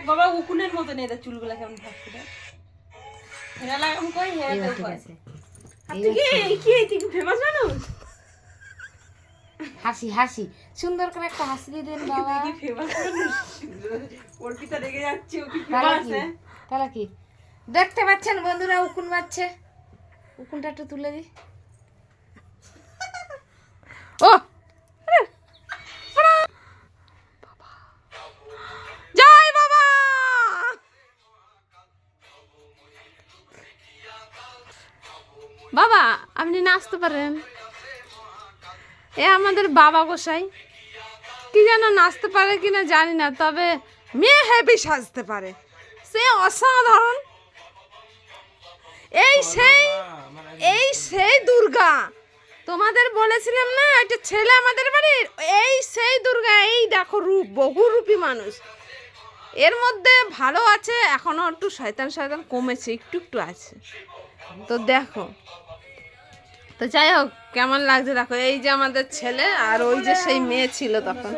বাবা উকুনের মতো নেই, চুলগুলা কেমন থাকছে রে। হেরা লাগাম কই হেরা তো কই। আপনি কি ফেমাস মানুষ? হাসি হাসি সুন্দর করে একটা হাসি দিয়ে দেন বাবা। কি ফেমাস মানুষ? ওর পিতা রেগে যাচ্ছে, ও কি ফেমাস? তাহলে কি দেখতে পাচ্ছেন বন্ধুরা, উকুন বাচ্ছে। উকুনটা একটু তুলে দি। ও জয় বাবা। বাবা আপনি নাচতে পারেন? এ আমাদের বাবা গোসাই কি যেন নাচতে পারে কিনা জানি না, তবে মেয়ে হেভি সাজতে পারে, সে অসাধারণ। এই সেই দুর্গা তোমাদের বলেছিলাম না, একটা ছেলে আমাদের বাড়ির, এই সেই দুর্গা। এই দেখো রূপ, বহুরূপী মানুষ। এর মধ্যে ভালো আছে, এখনো একটু শয়তান শয়তান কমেছে, একটু একটু আছে। তো দেখো, তো যাই হোক কেমন লাগছে দেখো। এই যে আমাদের ছেলে, আর ওই যে সেই মেয়ে ছিল তখন।